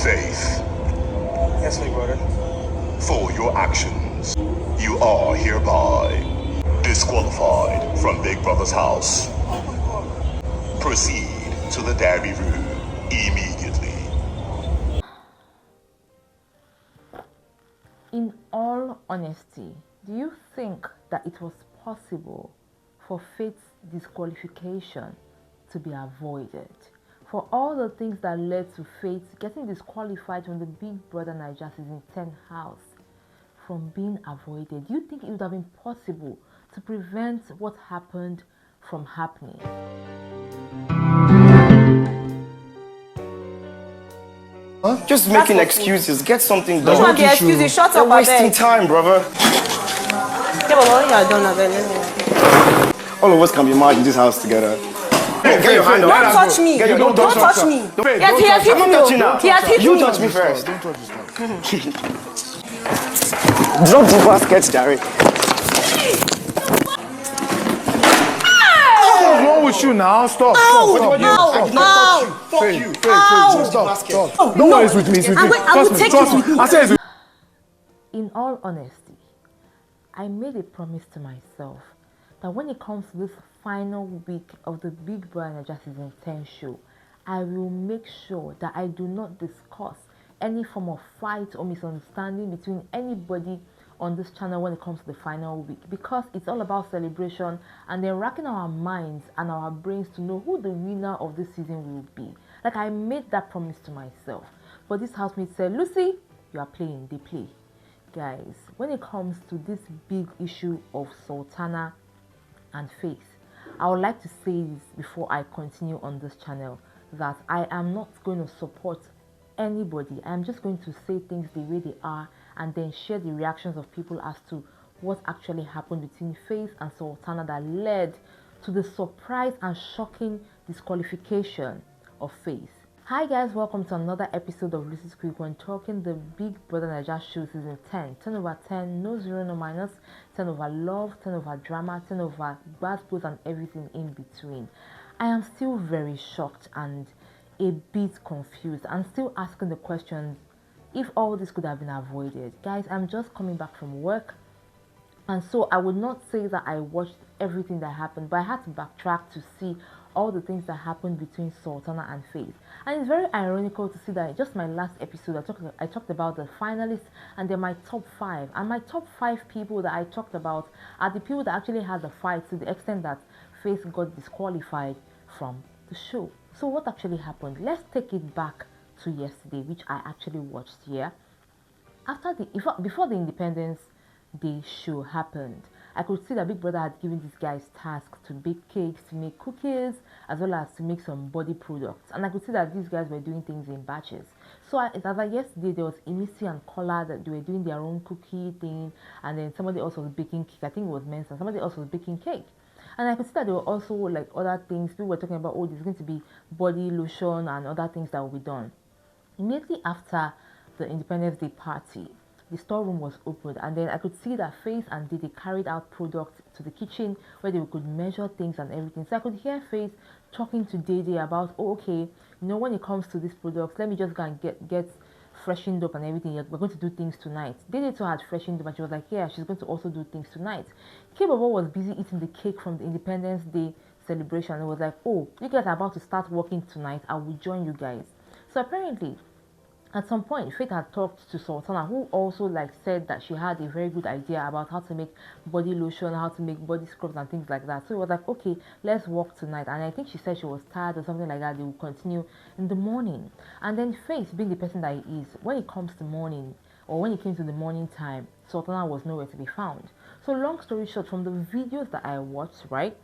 Faith. Yes, my brother. For your actions, you are hereby disqualified from Big Brother's house. Oh my God. Proceed to the dairy room immediately. In all honesty, do you think that it was possible for Faith's disqualification to be avoided? For all the things that led to Faith getting disqualified from the Big Brother Naija Season 10 house from being avoided, do you think it would have been possible to prevent what happened from happening? Huh? Just making excuses. Get something done. Which one be excuses? Shut up, You're wasting abeg. time, brother. Yeah, but what you are done, abeg. All of us can be mad in this house together. Get your hand Don't up. touch me. Don't touch me. Yes, he has hit I'm me. not touching now. He has hit me. You touch me first. Don't touch this now. Drop the basket, Jerry. What's wrong with you now? Stop. Fuck you. Stop. No one is with me. It's with I me. will take Trust it me. with me. I say it's with In all honesty, I made a promise to myself that when it comes to this final week of the Big Brother Naija Season 10 show, I will make sure that I do not discuss any form of fight or misunderstanding between anybody on this channel when it comes to the final week, because it's all about celebration and then racking our minds and our brains to know who the winner of this season will be. Like, I made that promise to myself, but this housemate said, Lucy, you are playing, they play. Guys, when it comes to this big issue of Sultana and Faith, I would like to say this before I continue on this channel, that I am not going to support anybody. I'm just going to say things the way they are and then share the reactions of people as to what actually happened between Faith and Sultana that led to the surprise and shocking disqualification of Faith. Hi guys, welcome to another episode of Lucy's Quick One, talking the Big Brother Naija show season 10. 10 over 10, no zero, no minus, 10 over love, 10 over drama, 10 over bad booze and everything in between. I am still very shocked and a bit confused and still asking the questions if all this could have been avoided. Guys, I'm just coming back from work, and so I would not say that I watched everything that happened, but I had to backtrack to see all the things that happened between Sultana and Faith. And it's very ironical to see that just my last episode I talked about the finalists and then my top 5, and my top 5 people that I talked about are the people that actually had the fight, to the extent that Faith got disqualified from the show. So what actually happened? Let's take it back to yesterday, which I actually watched here. Before the Independence Day show happened, I could see that Big Brother had given these guys tasks to bake cakes, to make cookies, as well as to make some body products. And I could see that these guys were doing things in batches. So as of yesterday, there was Emisi and Kola that they were doing their own cookie thing, and then somebody else was baking cake. I think it was Mensa. Somebody else was baking cake. And I could see that there were also like other things. People were talking about, oh, there's going to be body lotion and other things that will be done. Immediately after the Independence Day party, the storeroom was opened, and then I could see that Faith and Didi carried out products to the kitchen where they could measure things and everything. So I could hear Faith talking to Didi about, oh, okay, when it comes to these products, let me just go and get freshened up and everything. We're going to do things tonight. Didi too had freshened up, and she was like, yeah, she's going to also do things tonight. K-Bobo was busy eating the cake from the Independence Day celebration, and was like, oh, you guys are about to start working tonight. I will join you guys. So apparently, at some point, Faith had talked to Sultana, who also said that she had a very good idea about how to make body lotion, how to make body scrubs and things like that. So it was like, okay, let's work tonight. And I think she said she was tired or something like that. They will continue in the morning. And then Faith, being the person that he is, when it comes to morning, or when it came to the morning time, Sultana was nowhere to be found. So long story short, from the videos that I watched, right,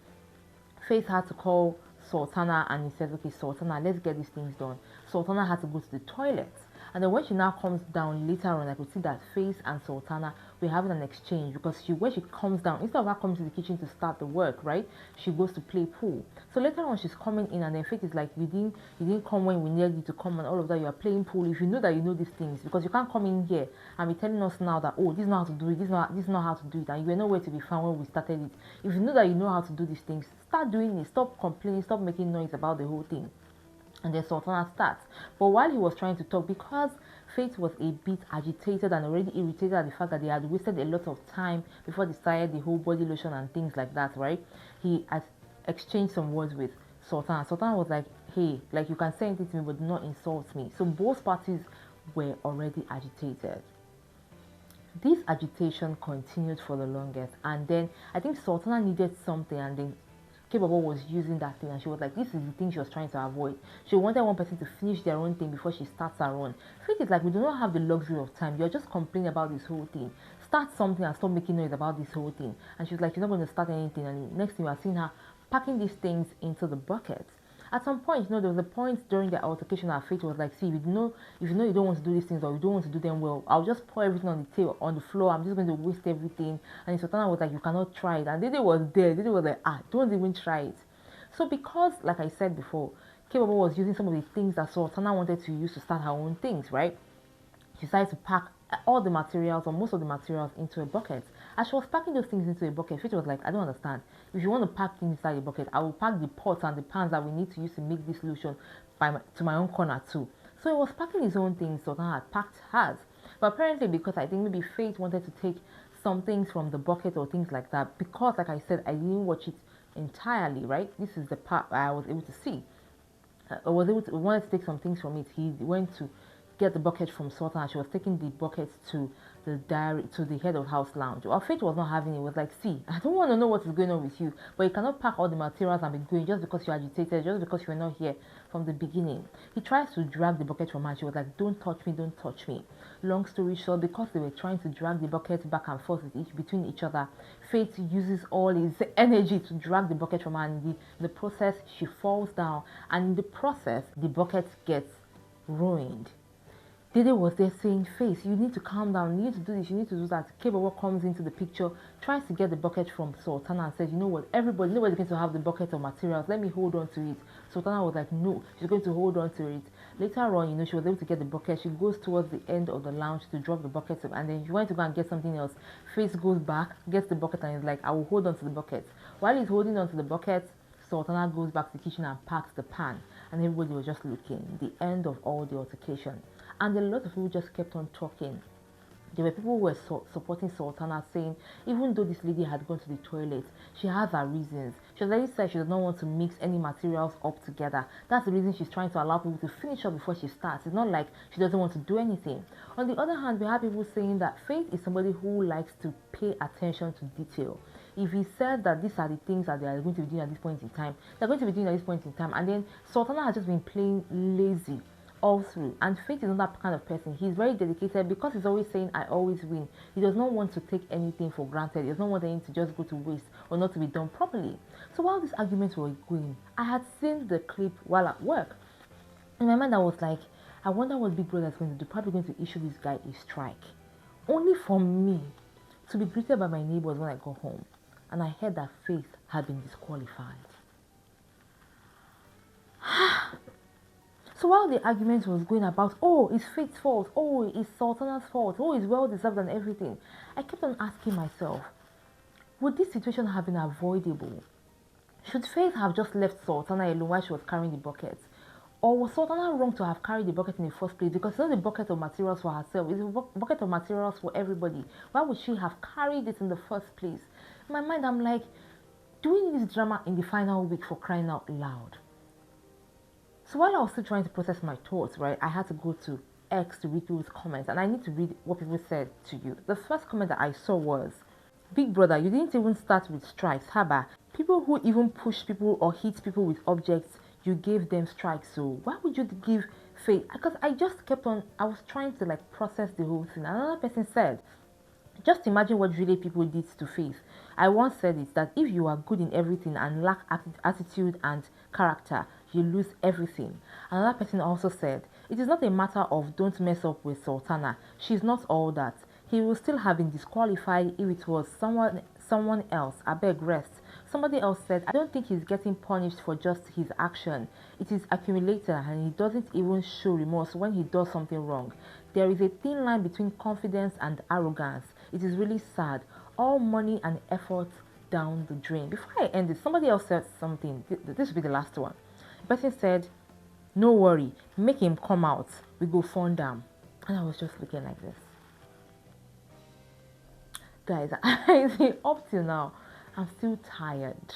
Faith had to call Sultana, and he said, okay, Sultana, let's get these things done. Sultana had to go to the toilet. And then when she now comes down later on, I could see that Faith and Sultana were having an exchange, because when she comes down, instead of her coming to the kitchen to start the work, right, she goes to play pool. So later on, she's coming in, and then Faith is like, you didn't come when we needed you to come, and all of that. You are playing pool. If you know that you know these things, because you can't come in here and be telling us now that, oh, this is not how to do it, this is not how to do it, and you were nowhere to be found when we started it. If you know that you know how to do these things, start doing it. Stop complaining. Stop making noise about the whole thing. And then Sultana starts. But while he was trying to talk, because Faith was a bit agitated and already irritated at the fact that they had wasted a lot of time before they started the whole body lotion and things like that, right? He had exchanged some words with Sultana. Sultana was like, hey, like, you can say anything to me, but do not insult me. So both parties were already agitated. This agitation continued for the longest, and then I think Sultana needed something, and then Kebaba was using that thing, and she was like, this is the thing she was trying to avoid. She wanted one person to finish their own thing before she starts her own. Faith is like, we do not have the luxury of time. You're just complaining about this whole thing. Start something and stop making noise about this whole thing. And she was like, she's not going to start anything. And next thing you are seeing her packing these things into the bucket. At some point, there was a point during the altercation that Faith was like, see, if you know you don't want to do these things or you don't want to do them well, I'll just pour everything on the table, on the floor. I'm just going to waste everything. And Sultana was like, you cannot try it. And Dede was there. Dede was like, don't even try it. So because, like I said before, Kebaba was using some of the things that Sultana wanted to use to start her own things, right? She decided to pack all the materials or most of the materials into a bucket. As she was packing those things into a bucket, Faith was like, I don't understand. If you want to pack things inside a bucket, I will pack the pots and the pans that we need to use to make this solution to my own corner too. So he was packing his own things, Sultana had packed hers. But apparently, because I think maybe Faith wanted to take some things from the bucket or things like that, because like I said, I didn't watch it entirely, right? This is the part I was able to see. Wanted to take some things from it. He went to get the bucket from Sultana. She was taking the bucket to the head of house lounge. Well, Faith was not having it. It was like, see, I don't want to know what is going on with you, but you cannot pack all the materials and be going just because you're agitated, just because you were not here from the beginning. He tries to drag the bucket from her. She was like, don't touch me, don't touch me. Long story short, because they were trying to drag the bucket back and forth between each other, Faith uses all his energy to drag the bucket from her, and in the process, she falls down, and in the process, the bucket gets ruined. Dede was there saying, Faith, you need to calm down, you need to do this, you need to do that. Kebaba comes into the picture, tries to get the bucket from Sultana and says, you know what, nobody's going to have the bucket of materials, let me hold on to it. Sultana was like, no, she's going to hold on to it. Later on, she was able to get the bucket. She goes towards the end of the lounge to drop the bucket, and then she went to go and get something else. Faith goes back, gets the bucket, and is like, I will hold on to the bucket. While he's holding on to the bucket, Sultana goes back to the kitchen and packs the pan, and everybody was just looking. The end of all the altercation. And a lot of people just kept on talking. There were people who were supporting Sultana, saying, even though this lady had gone to the toilet, she has her reasons. She already said she does not want to mix any materials up together. That's the reason she's trying to allow people to finish up before she starts. It's not like she doesn't want to do anything. On the other hand, we have people saying that Faith is somebody who likes to pay attention to detail. If he said that these are the things that they are going to be doing at this point in time, they're going to be doing at this point in time, and then Sultana has just been playing lazy all through. And Faith is not that kind of person. He's very dedicated because he's always saying, I always win. He does not want to take anything for granted. He does not want anything to just go to waste or not to be done properly. So while these arguments were going, I had seen the clip while at work. In my mind, I was like, I wonder what Big Brother is going to do. Probably going to issue this guy a strike. Only for me to be greeted by my neighbors when I go home. And I heard that Faith had been disqualified. So while the argument was going about, oh, it's Faith's fault, oh, it's Sultana's fault, oh, it's well-deserved and everything, I kept on asking myself, would this situation have been avoidable? Should Faith have just left Sultana alone while she was carrying the bucket? Or was Sultana wrong to have carried the bucket in the first place? Because it's not a bucket of materials for herself, it's a bucket of materials for everybody. Why would she have carried it in the first place? In my mind, I'm like, doing this drama in the final week, for crying out loud. So while I was still trying to process my thoughts, right, I had to go to X to read people's comments, and I need to read what people said to you. The first comment that I saw was, Big Brother, you didn't even start with strikes, haba. People who even push people or hit people with objects, you gave them strikes, so why would you give Faith? Because I just kept on, I was trying to process the whole thing. Another person said, just imagine what really people did to Faith. I once said it, that if you are good in everything and lack attitude and character, you lose everything. Another person also said, it is not a matter of don't mess up with Sultana. She's not all that. He will still have been disqualified if it was someone else. I beg rest. Somebody else said, I don't think he's getting punished for just his action. It is accumulated and he doesn't even show remorse when he does something wrong. There is a thin line between confidence and arrogance. It is really sad. All money and effort down the drain. Before I end this, somebody else said something. This will be the last one. The person said, No worry, make him come out. We go fund them. And I was just looking like this. Guys, I see up till now, I'm still tired.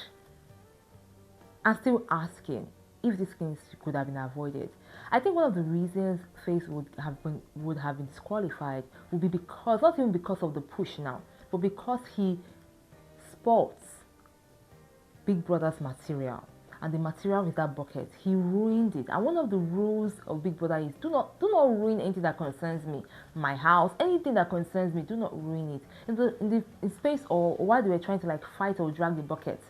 I'm still asking if these things could have been avoided. I think one of the reasons Faith would have been disqualified would be because, not even because of the push now, but because he sports Big Brother's material, and the material is that bucket. He ruined it. And one of the rules of Big Brother is do not ruin anything that concerns me, my house, anything that concerns me. Do not ruin it. In space or while they were trying to like fight or drag the bucket,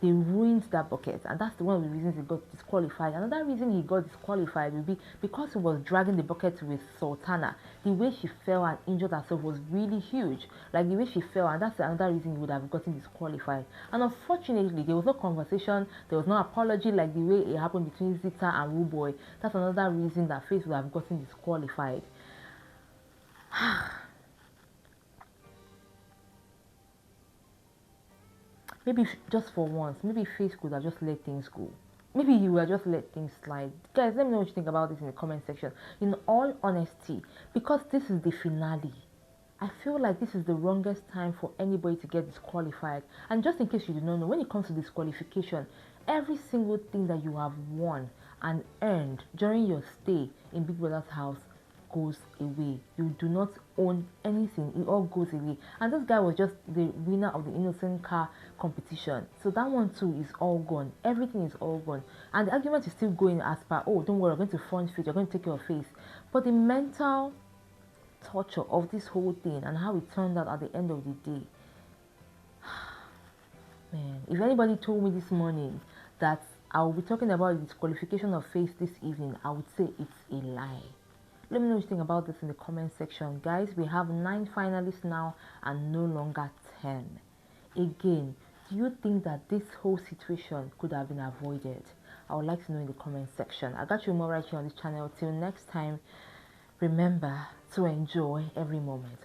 they ruined that bucket, and that's one of the reasons he got disqualified. Another reason he got disqualified would be because he was dragging the bucket with Sultana. The way she fell and injured herself was really huge, like the way she fell, and that's another reason he would have gotten disqualified. And unfortunately, there was no conversation, there was no apology like the way it happened between Zita and Ruboy. That's another reason that Faith would have gotten disqualified. Maybe just for once, maybe Faith could have just let things go. Maybe he would have just let things slide. Guys, let me know what you think about this in the comment section. In all honesty, because this is the finale, I feel like this is the wrongest time for anybody to get disqualified. And just in case you do not know, when it comes to disqualification, every single thing that you have won and earned during your stay in Big Brother's house goes away. You do not own anything. It all goes away. And this guy was just the winner of the innocent car competition, so that one too is all gone. Everything is all gone, and the argument is still going as per, oh, don't worry, we're going to fund Faith, you're going to take your face. But the mental torture of this whole thing and how it turned out at the end of the day, man, if anybody told me this morning that I will be talking about the disqualification of Faith this evening, I would say it's a lie. Let me know what you think about this in the comment section. Guys, we have 9 finalists now and no longer 10. Again, do you think that this whole situation could have been avoided? I would like to know in the comment section. I got you more right here on this channel. Till next time, remember to enjoy every moment.